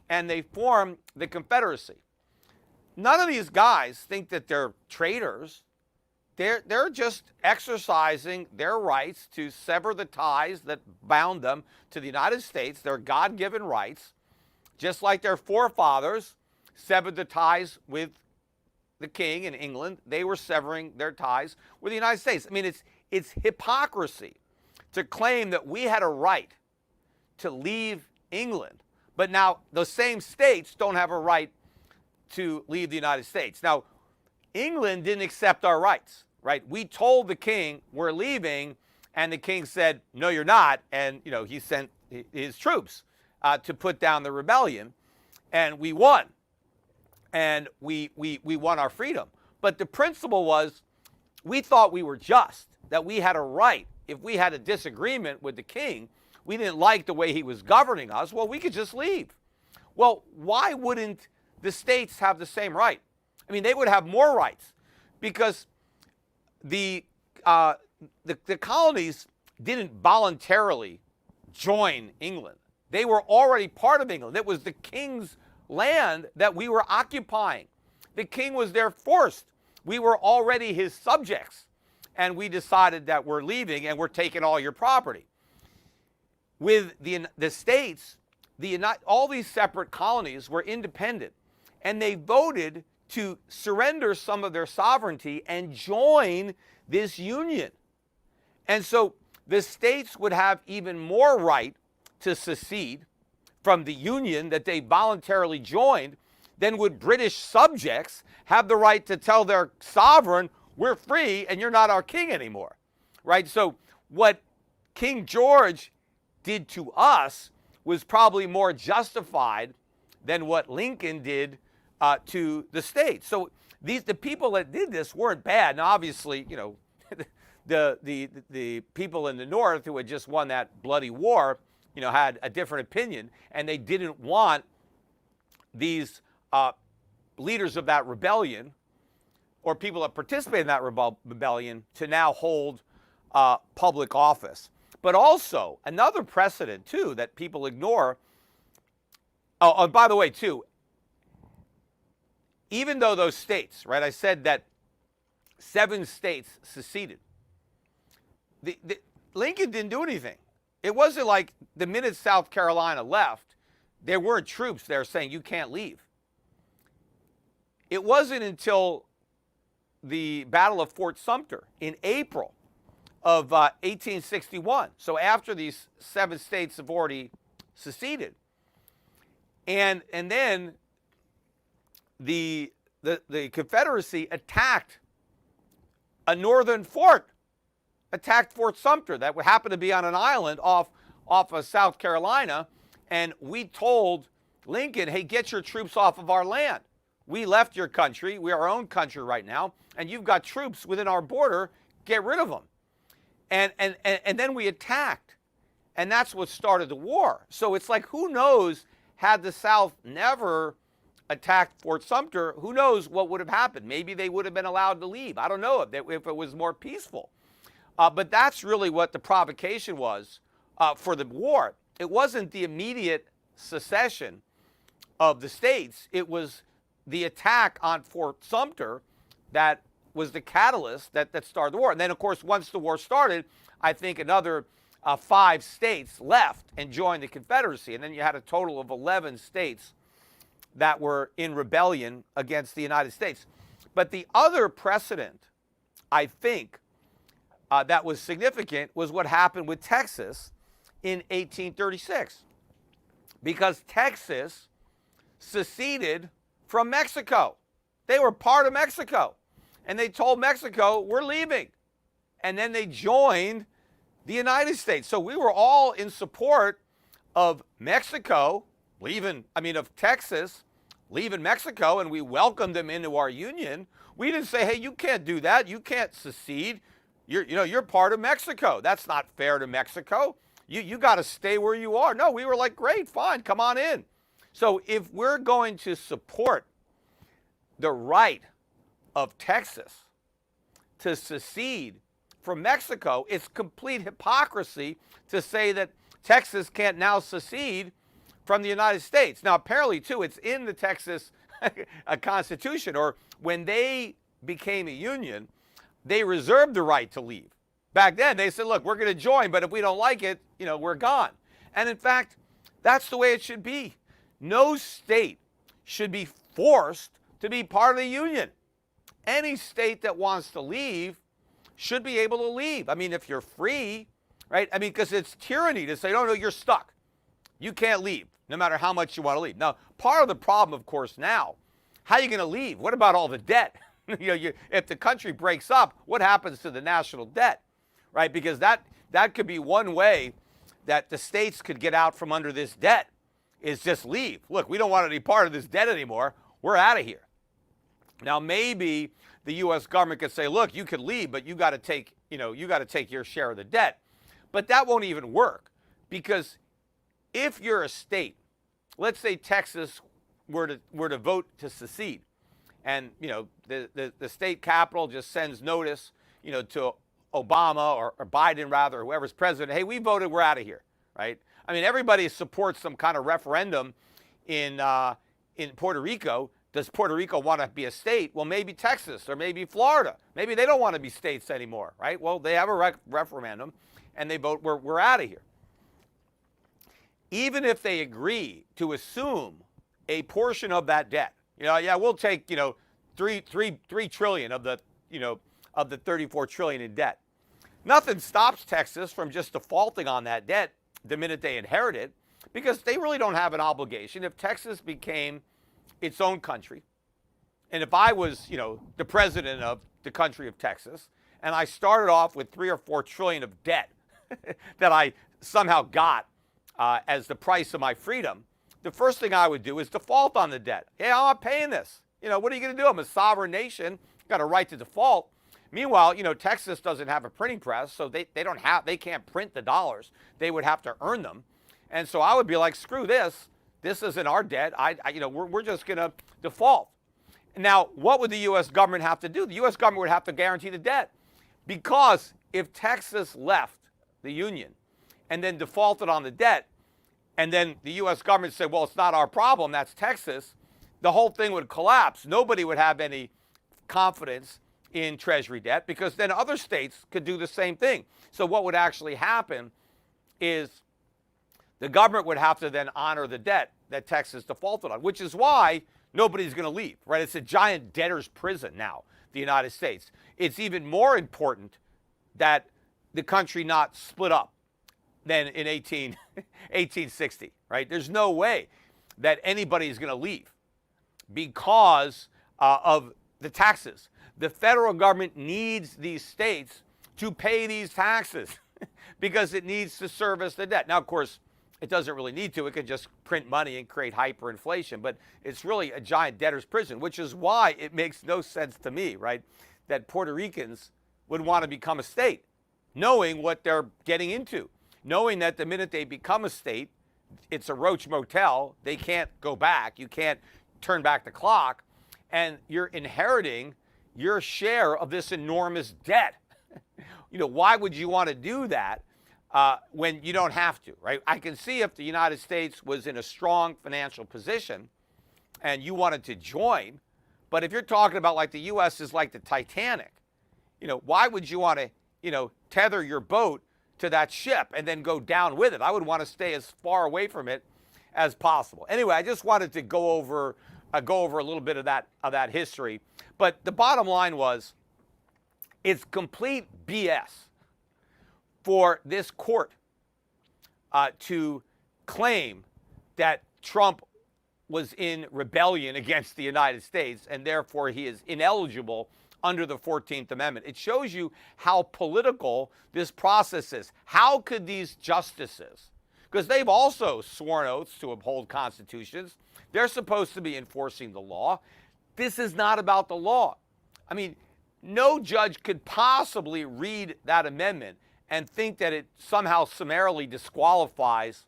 and they form the Confederacy. None of these guys think that they're traitors. They're just exercising their rights to sever the ties that bound them to the United States, their God-given rights, just like their forefathers severed the ties with the king in England. They were severing their ties with the United States. I mean, it's hypocrisy to claim that we had a right to leave England, but now the same states don't have a right to leave the United States. Now, England didn't accept our rights, right? We told the king we're leaving, and the king said, no, you're not. And, he sent his troops to put down the rebellion, and we won. And we won our freedom. But the principle was, we thought we were just, that we had a right. If we had a disagreement with the king, we didn't like the way he was governing us, well, we could just leave. Well, why wouldn't the states have the same right? I mean, they would have more rights because the colonies didn't voluntarily join England. They were already part of England. It was the king's land that we were occupying. The king was there first. We were already his subjects. And we decided that we're leaving and we're taking all your property. With the states, all these separate colonies were independent. And they voted to surrender some of their sovereignty and join this union. And so the states would have even more right to secede from the union that they voluntarily joined than would British subjects have the right to tell their sovereign, we're free and you're not our king anymore, right? So what King George did to us was probably more justified than what Lincoln did to the states. So the people that did this weren't bad. Now, obviously, you know, the people in the North who had just won that bloody war, you know, had a different opinion, and they didn't want these leaders of that rebellion or people that participated in that rebellion to now hold public office. But also, another precedent, too, that people ignore. Oh, and by the way, too, even though those states, right, I said that 7 states seceded, Lincoln didn't do anything. It wasn't like the minute South Carolina left, there weren't troops there saying you can't leave. It wasn't until the Battle of Fort Sumter in April of 1861, so after these 7 states have already seceded, and then the Confederacy attacked a northern fort, attacked Fort Sumter that happened to be on an island off of South Carolina, and we told Lincoln, hey, get your troops off of our land. We left your country. We are our own country right now, and you've got troops within our border. Get rid of them. And then we attacked, and that's what started the war. So it's like, who knows, had the South never attacked Fort Sumter, who knows what would have happened? Maybe they would have been allowed to leave. I don't know if it was more peaceful. But that's really what the provocation was for the war. It wasn't the immediate secession of the states. It was the attack on Fort Sumter that was the catalyst that started the war. And then, of course, once the war started, I think another 5 states left and joined the Confederacy. And then you had a total of 11 states that were in rebellion against the United States. But the other precedent, I think, that was significant was what happened with Texas in 1836. Because Texas seceded from Mexico. They were part of Mexico. And they told Mexico, we're leaving. And then they joined the United States. So we were all in support of Mexico leaving, of Texas leaving Mexico, and we welcomed them into our union. We didn't say, hey, you can't do that. You can't secede. You're part of Mexico. That's not fair to Mexico. You got to stay where you are. No, we were like, great, fine, come on in. So if we're going to support the right of Texas to secede from Mexico, it's complete hypocrisy to say that Texas can't now secede from the United States. Now, apparently, too, it's in the Texas Constitution, or when they became a union, they reserved the right to leave. Back then, they said, look, we're going to join, but if we don't like it, we're gone. And in fact, that's the way it should be. No state should be forced to be part of the union. Any state that wants to leave should be able to leave. If you're free, right? Because it's tyranny to say, no, you're stuck. You can't leave, no matter how much you want to leave. Now, part of the problem, of course, now, how are you going to leave? What about all the debt? If the country breaks up, what happens to the national debt, right? Because that could be one way that the states could get out from under this debt, is just leave. Look, we don't want any part of this debt anymore. We're out of here. Now, maybe the U.S. government could say, look, you could leave, but you got to take your share of the debt. But that won't even work, because if you're a state, let's say Texas were to vote to secede, and the state capital just sends notice to Obama or Biden, rather, or whoever's president, hey, we voted, we're out of here. right? I mean, everybody supports some kind of referendum in Puerto Rico. Does Puerto Rico want to be a state? Well, maybe Texas or maybe Florida. Maybe they don't want to be states anymore, right? Well, they have a referendum, and they vote, we're out of here. Even if they agree to assume a portion of that debt, yeah, we'll take, $3 trillion of the, of the $34 trillion in debt. Nothing stops Texas from just defaulting on that debt the minute they inherit it, because they really don't have an obligation. If Texas became its own country, and if I was, the president of the country of Texas, and I started off with $3 or $4 trillion of debt that I somehow got as the price of my freedom, the first thing I would do is default on the debt. Yeah, I'm not paying this. What are you going to do? I'm a sovereign nation, got a right to default. Meanwhile, Texas doesn't have a printing press, so they can't print the dollars. They would have to earn them. And so I would be like, screw this. This isn't our debt. We're just going to default. Now, what would the U.S. government have to do? The U.S. government would have to guarantee the debt, because if Texas left the union and then defaulted on the debt, and then the U.S. government said, well, it's not our problem, that's Texas, the whole thing would collapse. Nobody would have any confidence in Treasury debt, because then other states could do the same thing. So what would actually happen is the government would have to then honor the debt that Texas defaulted on, which is why nobody's going to leave, right? It's a giant debtor's prison now, the United States. It's even more important that the country not split up than in 1860, right? There's no way that anybody is going to leave because of the taxes. The federal government needs these states to pay these taxes because it needs to service the debt. Now, of course, it doesn't really need to. It can just print money and create hyperinflation, but it's really a giant debtor's prison, which is why it makes no sense to me, right, that Puerto Ricans would want to become a state, knowing what they're getting into, knowing that the minute they become a state, it's a roach motel. They can't go back. You can't turn back the clock, and you're inheriting your share of this enormous debt. Why would you want to do that when you don't have to, right? I can see if the United States was in a strong financial position and you wanted to join, but if you're talking about like the U.S. is like the Titanic, why would you want to, tether your boat to that ship and then go down with it? I would want to stay as far away from it as possible. Anyway, I just wanted to go over a little bit of that history. But the bottom line was, it's complete BS for this court to claim that Trump was in rebellion against the United States and therefore he is ineligible under the 14th Amendment. It shows you how political this process is. How could these justices, because they've also sworn oaths to uphold constitutions, they're supposed to be enforcing the law. This is not about the law. I mean, no judge could possibly read that amendment and think that it somehow summarily disqualifies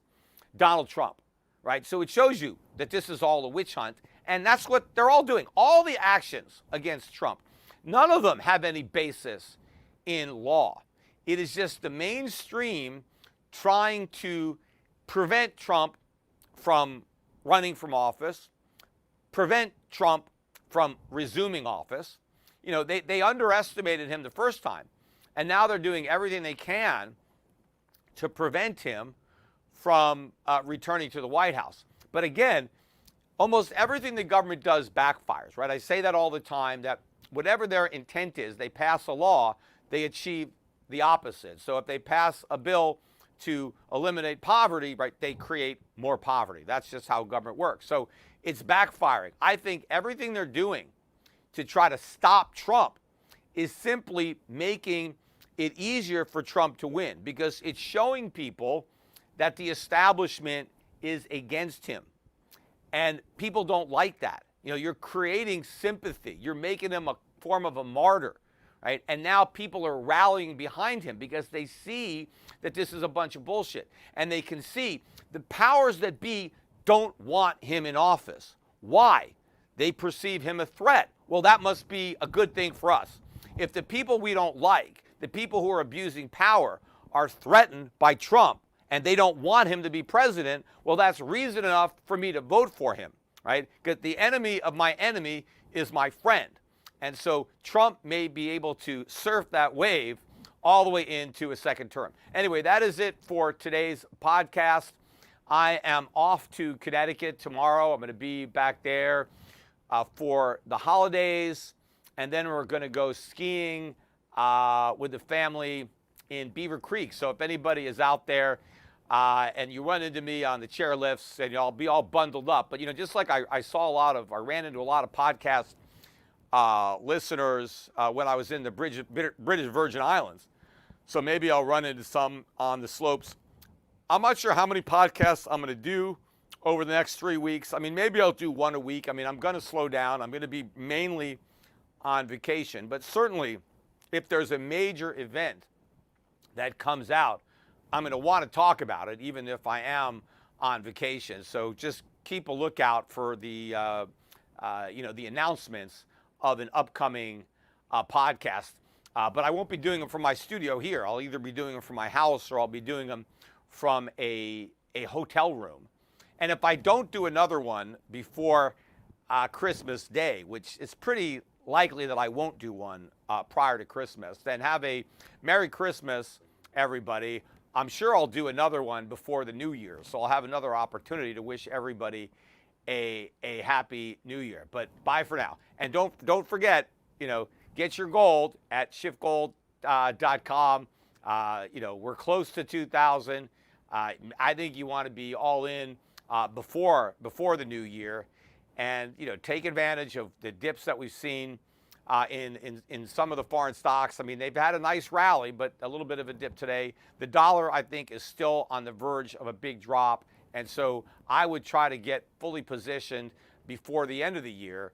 Donald Trump, right? So it shows you that this is all a witch hunt, and that's what they're all doing. All the actions against Trump, none of them have any basis in law. It is just the mainstream trying to prevent Trump from running from office, prevent Trump from resuming office. They underestimated him the first time, and now they're doing everything they can to prevent him from returning to the White House. But again, almost everything the government does backfires, right? I say that all the time, that whatever their intent is, they pass a law, they achieve the opposite. So if they pass a bill to eliminate poverty, right, they create more poverty. That's just how government works. So it's backfiring. I think everything they're doing to try to stop Trump is simply making it easier for Trump to win, because it's showing people that the establishment is against him. And people don't like that. You're creating sympathy. You're making him a form of a martyr, right? And now people are rallying behind him because they see that this is a bunch of bullshit. And they can see the powers that be don't want him in office. Why? They perceive him a threat. Well, that must be a good thing for us. If the people we don't like, the people who are abusing power, are threatened by Trump and they don't want him to be president, well, that's reason enough for me to vote for him, right? Because the enemy of my enemy is my friend. And so Trump may be able to surf that wave all the way into a second term. Anyway, that is it for today's podcast. I am off to Connecticut tomorrow. I'm going to be back there for the holidays, and then we're going to go skiing with the family in Beaver Creek. So if anybody is out there and you run into me on the chairlifts, and I'll be all bundled up. But, just like I ran into a lot of podcast listeners when I was in the British Virgin Islands. So maybe I'll run into some on the slopes. I'm not sure how many podcasts I'm going to do over the next 3 weeks. I mean, maybe I'll do one a week. I mean, I'm going to slow down. I'm going to be mainly on vacation. But certainly, if there's a major event that comes out, I'm going to want to talk about it, even if I am on vacation. So just keep a lookout for the the announcements of an upcoming podcast. But I won't be doing them from my studio here. I'll either be doing them from my house or I'll be doing them from a hotel room. And if I don't do another one before Christmas Day, which is pretty likely that I won't do one prior to Christmas, then have a Merry Christmas, everybody. I'm sure I'll do another one before the New Year. So I'll have another opportunity to wish everybody a Happy New Year. But bye for now. And don't forget, get your gold at schiffgold.com. We're close to 2,000. I think you want to be all in before the new year, and take advantage of the dips that we've seen in some of the foreign stocks. I mean, they've had a nice rally, but a little bit of a dip today. The dollar, I think, is still on the verge of a big drop, and so I would try to get fully positioned before the end of the year.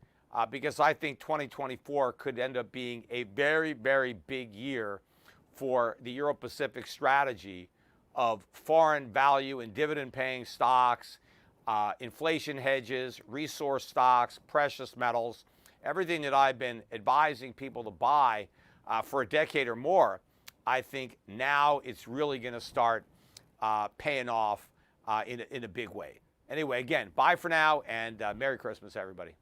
Because I think 2024 could end up being a very, very big year for the Euro-Pacific strategy of foreign value and dividend-paying stocks, inflation hedges, resource stocks, precious metals, everything that I've been advising people to buy for a decade or more. I think now it's really going to start paying off in a big way. Anyway, again, bye for now, and Merry Christmas, everybody.